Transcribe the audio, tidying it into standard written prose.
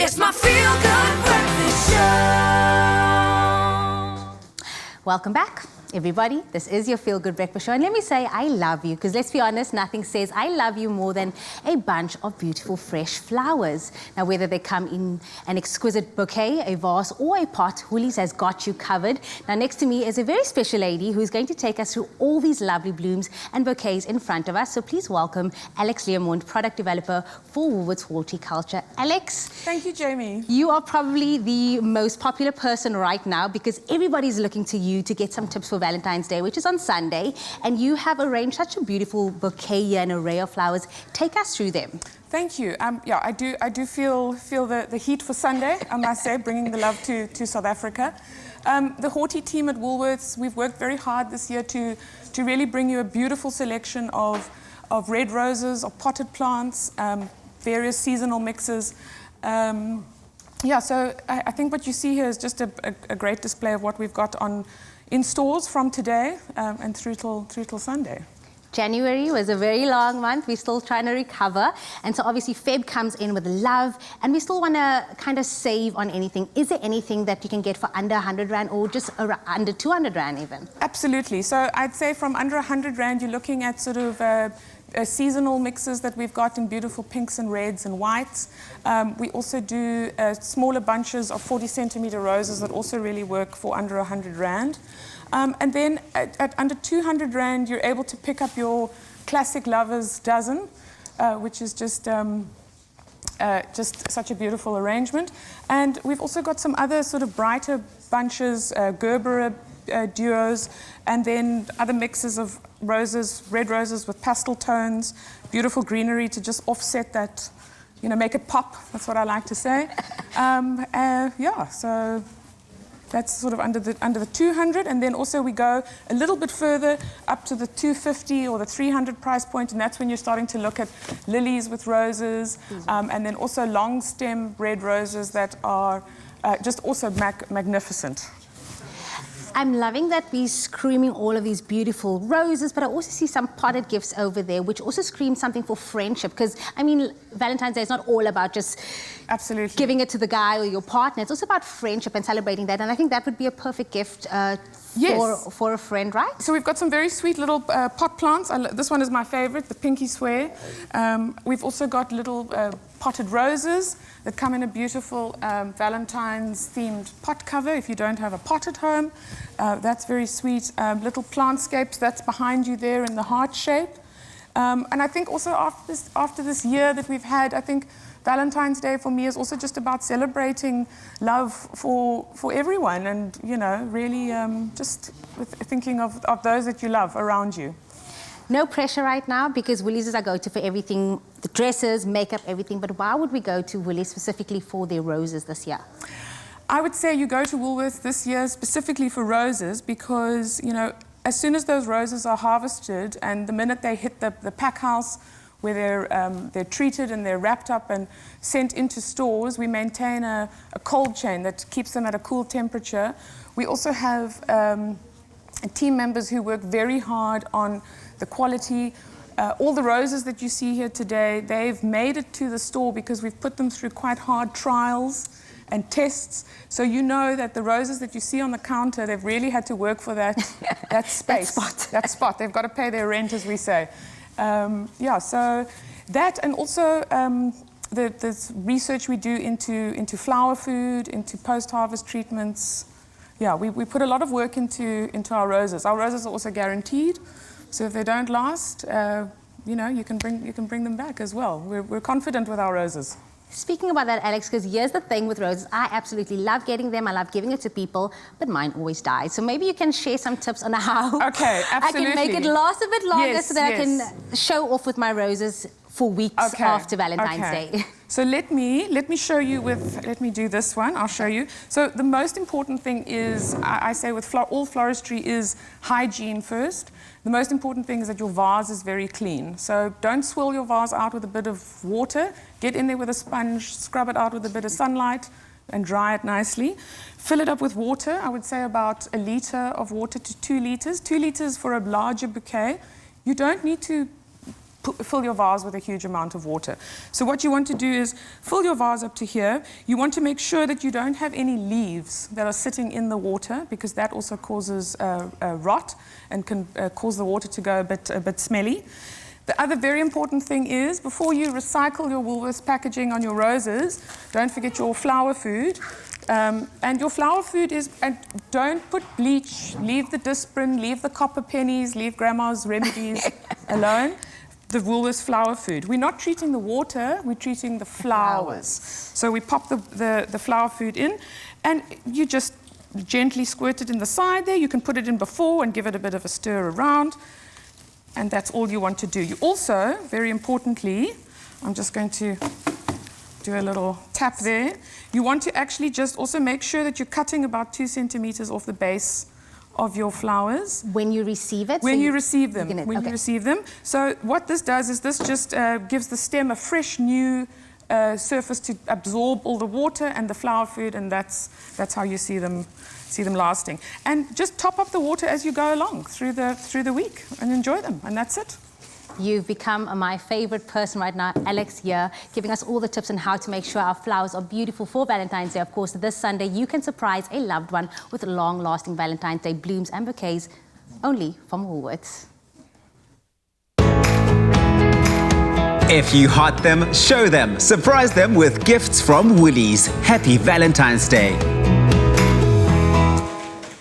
It's my feel-good breakfast show. Welcome back, everybody. This is your Feel Good Breakfast Show. And let me say, I love you, because let's be honest, nothing says I love you more than a bunch of beautiful, fresh flowers. Now, whether they come in an exquisite bouquet, a vase, or a pot, Woolies has got you covered. Now, next to me is a very special lady who's going to take us through all these lovely blooms and bouquets in front of us. So please welcome Alex Learmont, product developer for Woolworths Horticulture. Alex. Thank you, Jamie. You are probably the most popular person right now because everybody's looking to you to get some tips for Valentine's Day, which is on Sunday, and you have arranged such a beautiful bouquet here, an array of flowers. Take us through them. Thank you. Yeah, I do feel the heat for Sunday, I must say, bringing the love to South Africa. The Horti team at Woolworths, we've worked very hard this year to really bring you a beautiful selection of red roses, of potted plants, various seasonal mixes. Yeah, so I think what you see here is just a great display of what we've got in stores from today and through till Sunday. January was a very long month. We're still trying to recover. And so obviously Feb comes in with love, and we still want to kind of save on anything. Is there anything that you can get for under 100 Rand or just under 200 Rand even? Absolutely. So I'd say from under 100 Rand, you're looking at sort of seasonal mixes that we've got in beautiful pinks and reds and whites. We also do smaller bunches of 40 centimeter roses that also really work for under 100 Rand. And then at under 200 Rand, you're able to pick up your classic lovers dozen, which is just such a beautiful arrangement. And we've also got some other sort of brighter bunches, Gerber duos, and then other mixes of roses, red roses with pastel tones, beautiful greenery to just offset that, you know, make it pop. That's what I like to say. Yeah, so that's sort of under the 200, and then also we go a little bit further up to the 250 or the 300 price point, and that's when you're starting to look at lilies with roses, and then also long stem red roses that are just also magnificent. I'm loving that we're screaming all of these beautiful roses, but I also see some potted gifts over there, which also scream something for friendship. Because, I mean, Valentine's Day is not all about just giving it to the guy or your partner. It's also about friendship and celebrating that. And I think that would be a perfect gift for a friend, right? So we've got some very sweet little pot plants. This one is my favorite, the pinky swear. We've also got little potted roses that come in a beautiful Valentine's themed pot cover if you don't have a pot at home. That's very sweet. Little plantscapes, that's behind you there in the heart shape. And I think also after this year that we've had, I think Valentine's Day for me is also just about celebrating love for everyone, and, you know, really just thinking of those that you love around you. No pressure right now, because Woolies is our go-to for everything, the dresses, makeup, everything. But why would we go to Woolies specifically for their roses this year? I would say you go to Woolworths this year specifically for roses because, you know, as soon as those roses are harvested and the minute they hit the pack house where they're treated and they're wrapped up and sent into stores, we maintain a cold chain that keeps them at a cool temperature. We also have team members who work very hard on the quality. All the roses that you see here today, they've made it to the store because we've put them through quite hard trials and tests. So you know that the roses that you see on the counter, they've really had to work for that space. That spot. They've got to pay their rent, as we say. Yeah, so that, and also the research we do into flower food, into post-harvest treatments. Yeah, we put a lot of work into our roses. Our roses are also guaranteed. So if they don't last, you know, you can bring them back as well. We're confident with our roses. Speaking about that, Alex, because here's the thing with roses. I absolutely love getting them. I love giving it to people, but mine always dies. So maybe you can share some tips on how I can make it last a bit longer so that I can show off with my roses for weeks after Valentine's Day. So let me show you let me do this one, I'll show you. So the most important thing is, I say with all floristry, is hygiene first. The most important thing is that your vase is very clean. So don't swirl your vase out with a bit of water. Get in there with a sponge, scrub it out with a bit of sunlight, and dry it nicely. Fill it up with water. I would say about 1 liter of water to 2 liters. 2 liters for a larger bouquet. You don't need to fill your vase with a huge amount of water. So what you want to do is fill your vase up to here. You want to make sure that you don't have any leaves that are sitting in the water, because that also causes rot and can cause the water to go a bit smelly. The other very important thing is, before you recycle your Woolworths packaging on your roses, don't forget your flower food. And your flower food is, and don't put bleach, leave the Disprin, leave the copper pennies, leave Grandma's remedies alone. The Woolworths flower food. We're not treating the water, we're treating the flowers. So we pop the flower food in, and you just gently squirt it in the side there. You can put it in before and give it a bit of a stir around. And that's all you want to do. You also, very importantly, I'm just going to do a little tap there. You want to actually just also make sure that you're cutting about 2 centimeters off the base of your flowers. When you receive it? When you receive them. You receive them. So what this does is this just gives the stem a fresh new surface to absorb all the water and the flower food, and that's how you see them lasting. And just top up the water as you go along through the week and enjoy them, and that's it. You've become my favorite person right now, Alex, here, giving us all the tips on how to make sure our flowers are beautiful for Valentine's Day. Of course, this Sunday, you can surprise a loved one with long-lasting Valentine's Day blooms and bouquets, only from Woolworths. If you heart them, show them. Surprise them with gifts from Woolies. Happy Valentine's Day.